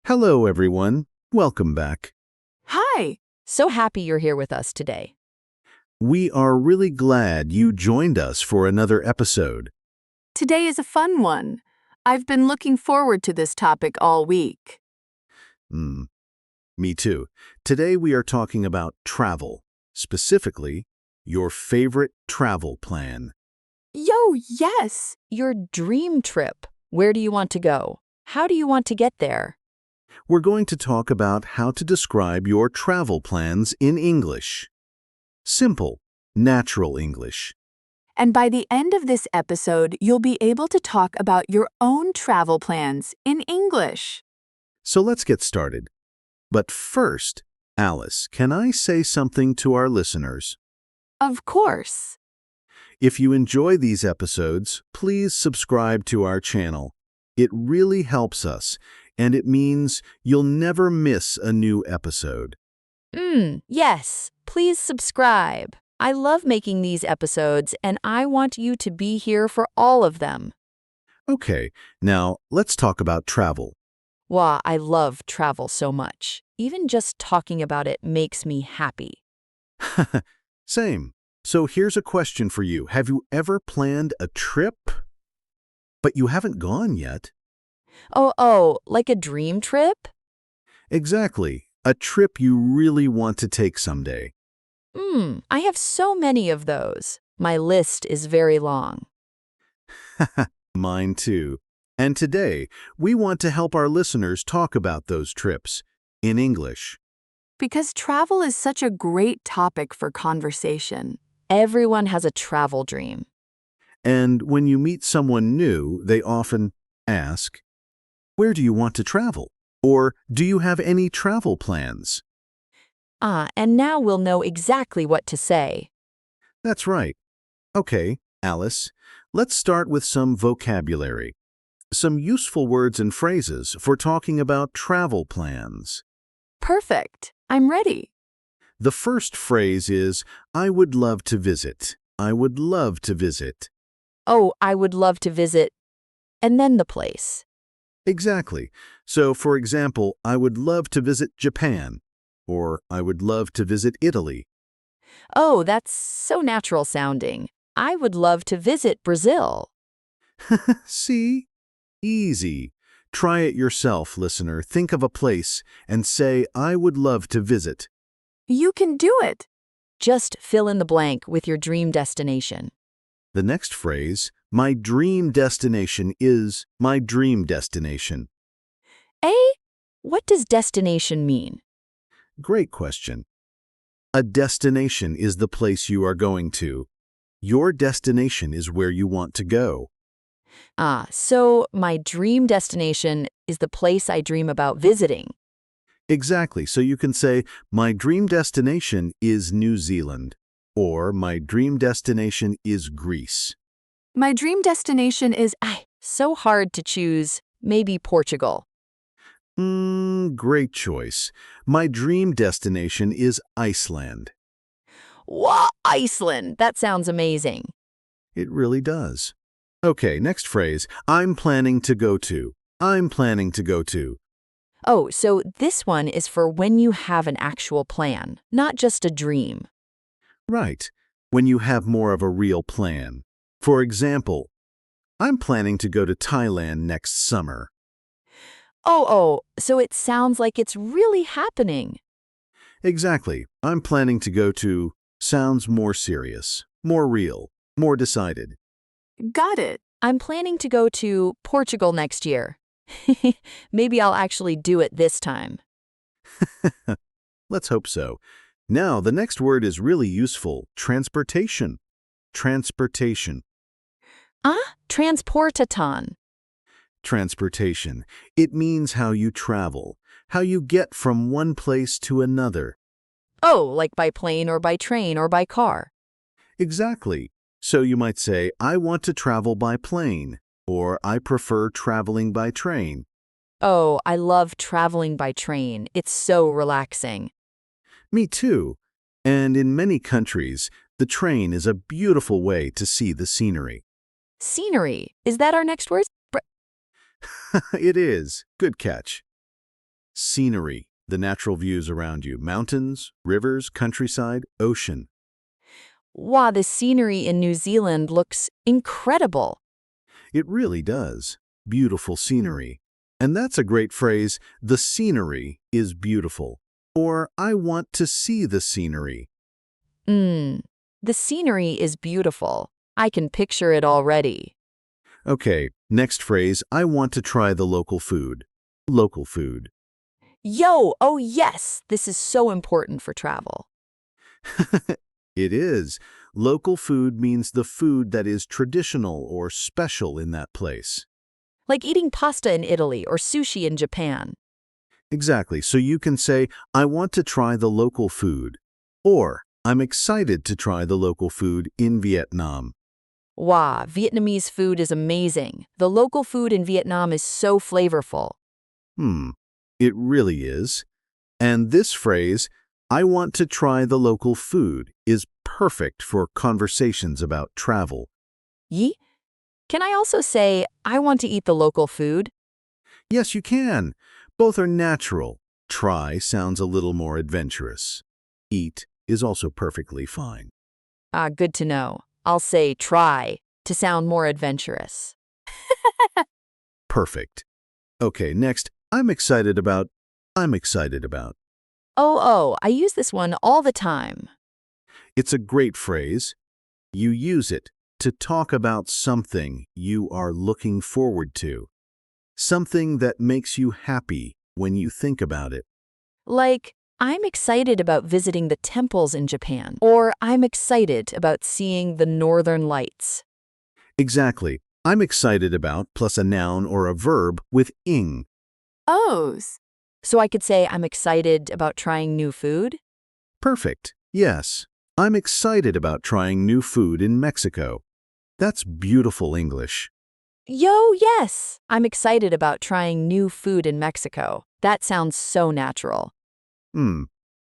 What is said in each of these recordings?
Hello, everyone. Welcome back. Hi! So happy you're here with us today. We are really glad you joined us for another episode. Today is a fun one. I've been looking forward to this topic all week. Hmm, me too. Today we are talking about travel, specifically, your favorite travel plan. Yo, yes! Your dream trip. Where do you want to go? How do you want to get there? We're going to talk about how to describe your travel plans in English. Simple, natural English. And by the end of this episode, you'll be able to talk about your own travel plans in English. So let's get started. But first, Alice, can I say something to our listeners? Of course. If you enjoy these episodes, please subscribe to our channel. It really helps us, and it means you'll never miss a new episode. Yes. Please subscribe. I love making these episodes, and I want you to be here for all of them. Okay, now let's talk about travel. Wow, I love travel so much. Even just talking about it makes me happy. Same. So here's a question for you. Have you ever planned a trip, but you haven't gone yet? Oh, like a dream trip? Exactly. A trip you really want to take someday. I have so many of those. My list is very long. Mine too. And today, we want to help our listeners talk about those trips in English. Because travel is such a great topic for conversation. Everyone has a travel dream. And when you meet someone new, they often ask, "Where do you want to travel?" Or, "Do you have any travel plans?" And now we'll know exactly what to say. That's right. Okay, Alice, let's start with some vocabulary. Some useful words and phrases for talking about travel plans. Perfect. I'm ready. The first phrase is, "I would love to visit." I would love to visit. Oh, I would love to visit. And then the place. Exactly. So, for example, I would love to visit Japan, or I would love to visit Italy. Oh, that's so natural sounding. I would love to visit Brazil. See? Easy. Try it yourself, listener. Think of a place and say, "I would love to visit." You can do it. Just fill in the blank with your dream destination. The next phrase, "My dream destination is my dream destination." What does destination mean? Great question. A destination is the place you are going to. Your destination is where you want to go. So my dream destination is the place I dream about visiting. Exactly. So you can say, "My dream destination is New Zealand," or "My dream destination is Greece." My dream destination is so hard to choose. Maybe Portugal. Great choice. My dream destination is Iceland. Wow, Iceland. That sounds amazing. It really does. Okay, next phrase. I'm planning to go to. I'm planning to go to. Oh, so this one is for when you have an actual plan, not just a dream. Right. When you have more of a real plan. For example, I'm planning to go to Thailand next summer. So it sounds like it's really happening. Exactly. I'm planning to go to sounds more serious, more real, more decided. Got it. I'm planning to go to Portugal next year. Maybe I'll actually do it this time. Let's hope so. Now, the next word is really useful. Transportation. Transportation. Transportaton. Transportation. It means how you travel, how you get from one place to another. Oh, like by plane or by train or by car. Exactly. So you might say, "I want to travel by plane," or "I prefer traveling by train." Oh, I love traveling by train. It's so relaxing. Me too. And in many countries, the train is a beautiful way to see the scenery. Scenery. Is that our next word? It is. Good catch. Scenery, the natural views around you. Mountains, rivers, countryside, ocean. Wow, the scenery in New Zealand looks incredible. It really does. Beautiful scenery. And that's a great phrase, the scenery is beautiful. Or, I want to see the scenery. The scenery is beautiful. I can picture it already. Okay, next phrase, I want to try the local food. Local food. Yo, oh yes, this is so important for travel. It is. Local food means the food that is traditional or special in that place. Like eating pasta in Italy or sushi in Japan. Exactly. So you can say, I want to try the local food. Or, I'm excited to try the local food in Vietnam. Wow, Vietnamese food is amazing. The local food in Vietnam is so flavorful. It really is. And this phrase, I want to try the local food, is perfect for conversations about travel. Yi? Can I also say, I want to eat the local food? Yes, you can. Both are natural. Try sounds a little more adventurous. Eat is also perfectly fine. Ah, good to know. I'll say try to sound more adventurous. Perfect. Okay, next, I'm excited about. Oh, I use this one all the time. It's a great phrase. You use it to talk about something you are looking forward to. Something that makes you happy when you think about it. Like, I'm excited about visiting the temples in Japan, or I'm excited about seeing the northern lights. Exactly. I'm excited about plus a noun or a verb with ing. Ohs. So I could say I'm excited about trying new food? Perfect. Yes. I'm excited about trying new food in Mexico. That's beautiful English. Yo, yes! I'm excited about trying new food in Mexico. That sounds so natural.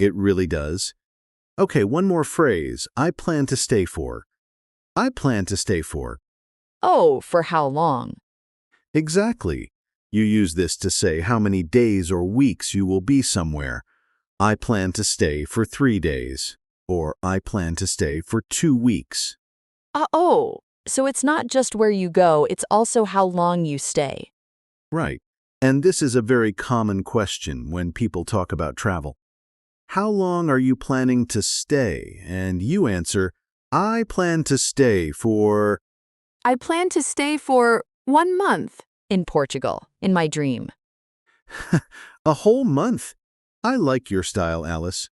It really does. Okay, one more phrase. I plan to stay for. I plan to stay for. Oh, for how long? Exactly. You use this to say how many days or weeks you will be somewhere. I plan to stay for 3 days. Or I plan to stay for 2 weeks. Oh, so it's not just where you go, it's also how long you stay. Right. And this is a very common question when people talk about travel. How long are you planning to stay? And you answer, I plan to stay for. I plan to stay for 1 month in Portugal, in my dream. A whole month. I like your style, Alice.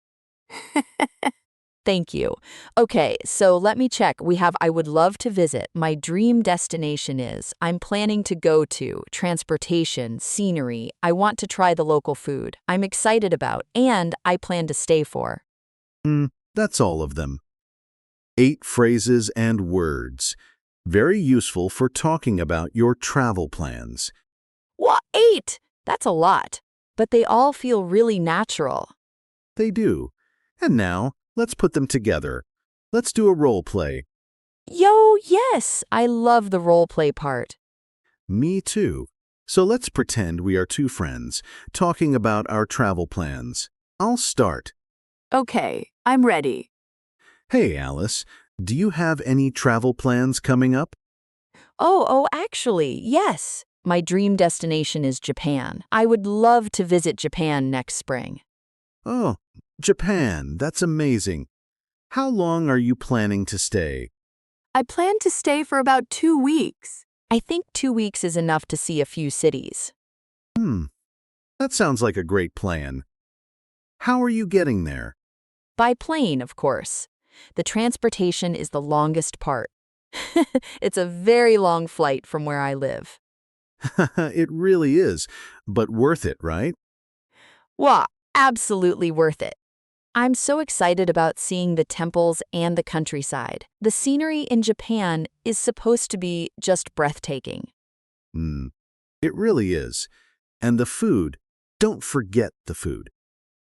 Thank you. Okay, so let me check. We have I would love to visit. My dream destination is. I'm planning to go to. Transportation, scenery. I want to try the local food. I'm excited about. And I plan to stay for. That's all of them. 8 phrases and words. Very useful for talking about your travel plans. What? 8? That's a lot. But they all feel really natural. They do. And now, let's put them together. Let's do a role play. Yo, yes! I love the role play part. Me too. So let's pretend we are 2 friends, talking about our travel plans. I'll start. Okay, I'm ready. Hey, Alice, do you have any travel plans coming up? Actually, yes. My dream destination is Japan. I would love to visit Japan next spring. Oh, Japan, that's amazing. How long are you planning to stay? I plan to stay for about 2 weeks. I think 2 weeks is enough to see a few cities. That sounds like a great plan. How are you getting there? By plane, of course. The transportation is the longest part. It's a very long flight from where I live. It really is, but worth it, right? Wow, absolutely worth it. I'm so excited about seeing the temples and the countryside. The scenery in Japan is supposed to be just breathtaking. It really is. And the food, don't forget the food.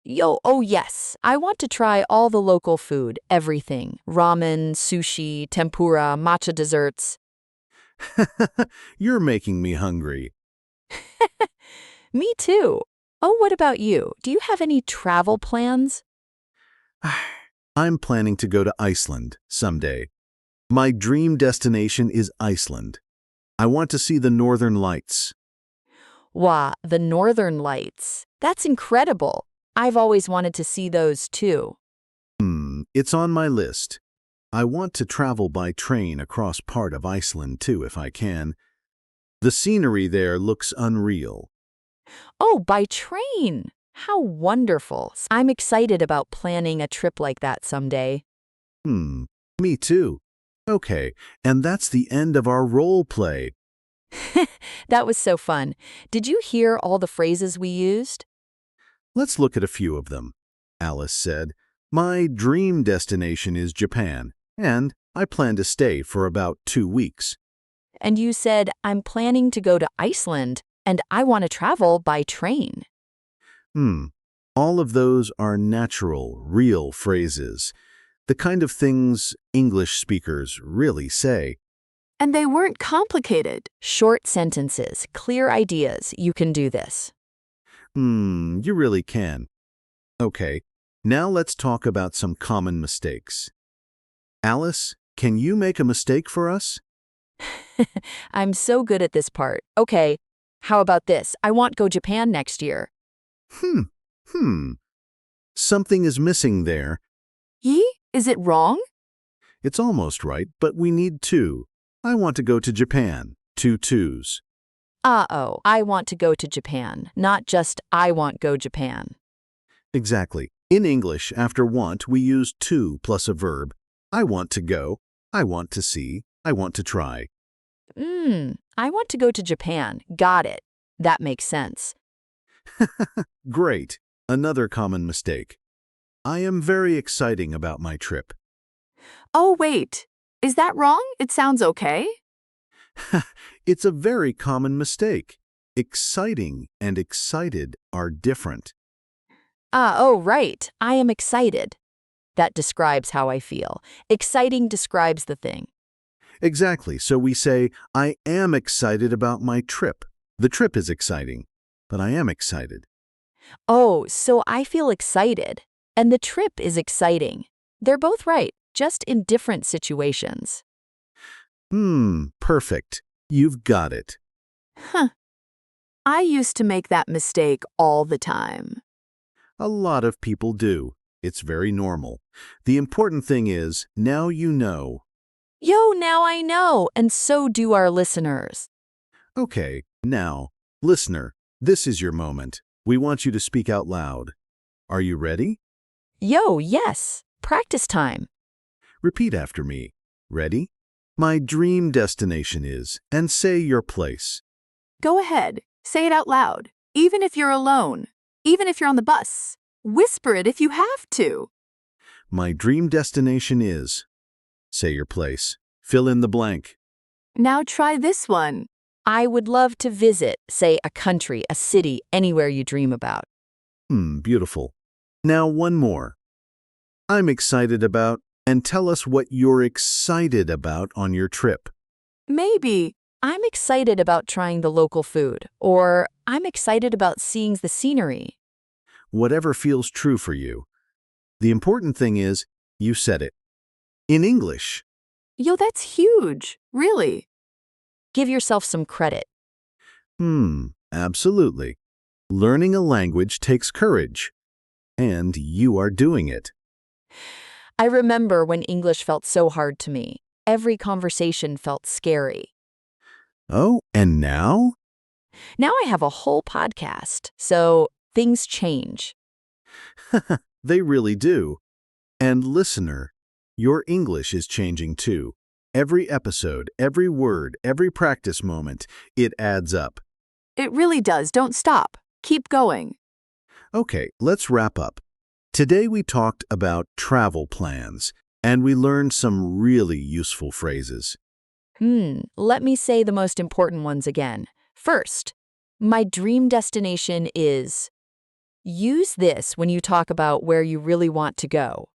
Yo, oh yes, I want to try all the local food, everything. Ramen, sushi, tempura, matcha desserts. You're making me hungry. Me too. Oh, what about you? Do you have any travel plans? I'm planning to go to Iceland someday. My dream destination is Iceland. I want to see the northern lights. Wow, the Northern Lights. That's incredible. I've always wanted to see those too. It's on my list. I want to travel by train across part of Iceland too, if I can. The scenery there looks unreal. Oh, by train. How wonderful. I'm excited about planning a trip like that someday. Hmm, me too. Okay, and that's the end of our role play. That was so fun. Did you hear all the phrases we used? Let's look at a few of them. Alice said, "My dream destination is Japan, and I plan to stay for about 2 weeks." And you said, I'm planning to go to Iceland and I want to travel by train. Hmm, all of those are natural, real phrases, the kind of things English speakers really say. And they weren't complicated. Short sentences, clear ideas. You can do this. You really can. Okay, now let's talk about some common mistakes. Alice, can you make a mistake for us? I'm so good at this part. Okay, how about this? I want go Japan next year. Hmm, hmm. Something is missing there. Ye? Is it wrong? It's almost right, but we need two. I want to go to Japan. 2 twos. Uh-oh, I want to go to Japan, not just I want go Japan. Exactly. In English, after want, we use to plus a verb. I want to go. I want to see. I want to try. I want to go to Japan. Got it. That makes sense. Great. Another common mistake. I am very exciting about my trip. Oh, wait. Is that wrong? It sounds okay. It's a very common mistake. Exciting and excited are different. Oh, right. I am excited. That describes how I feel. Exciting describes the thing. Exactly. So we say, I am excited about my trip. The trip is exciting, but I am excited. Oh, so I feel excited. And the trip is exciting. They're both right, just in different situations. Perfect. You've got it. Huh. I used to make that mistake all the time. A lot of people do. It's very normal. The important thing is, now you know. Yo, now I know, and so do our listeners. Okay, now, listener, this is your moment. We want you to speak out loud. Are you ready? Yo, yes. Practice time. Repeat after me. Ready? My dream destination is, and say your place. Go ahead. Say it out loud. Even if you're alone. Even if you're on the bus. Whisper it if you have to. My dream destination is. Say your place. Fill in the blank. Now try this one. I would love to visit, say, a country, a city, anywhere you dream about. Beautiful. Now one more. I'm excited about, and tell us what you're excited about on your trip. Maybe, I'm excited about trying the local food, or I'm excited about seeing the scenery. Whatever feels true for you. The important thing is, you said it. In English. Yo, that's huge. Really. Give yourself some credit. Absolutely. Learning a language takes courage. And you are doing it. I remember when English felt so hard to me. Every conversation felt scary. Oh, and now? Now I have a whole podcast, so things change. They really do. And listener, your English is changing too. Every episode, every word, every practice moment, it adds up. It really does. Don't stop. Keep going. Okay, let's wrap up. Today we talked about travel plans, and we learned some really useful phrases. Let me say the most important ones again. First, my dream destination is. Use this when you talk about where you really want to go.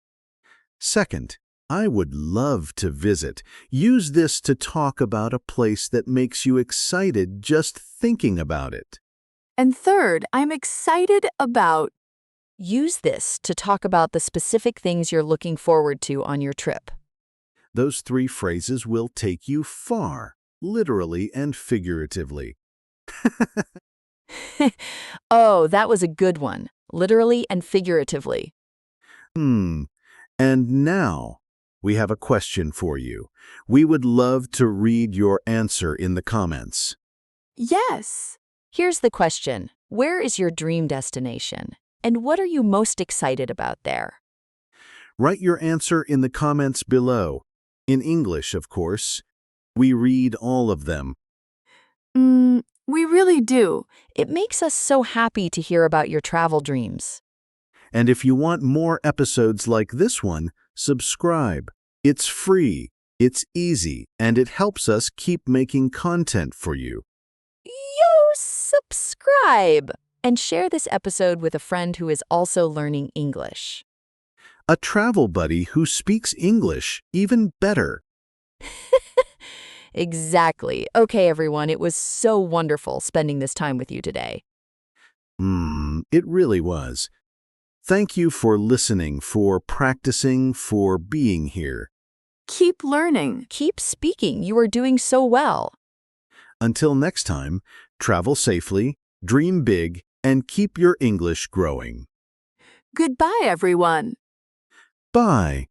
Second, I would love to visit. Use this to talk about a place that makes you excited just thinking about it. And third, I'm excited about. Use this to talk about the specific things you're looking forward to on your trip. Those 3 phrases will take you far, literally and figuratively. Oh, that was a good one. Literally and figuratively. And now, we have a question for you. We would love to read your answer in the comments. Yes. Here's the question. Where is your dream destination? And what are you most excited about there? Write your answer in the comments below. In English, of course. We read all of them. We really do. It makes us so happy to hear about your travel dreams. And if you want more episodes like this one, subscribe. It's free, it's easy, and it helps us keep making content for you. Subscribe and share this episode with a friend who is also learning English. A travel buddy who speaks English even better. Exactly. Okay, everyone, it was so wonderful spending this time with you today. It really was. Thank you for listening, for practicing, for being here. Keep learning. Keep speaking. You are doing so well. Until next time, travel safely, dream big, and keep your English growing. Goodbye, everyone. Bye.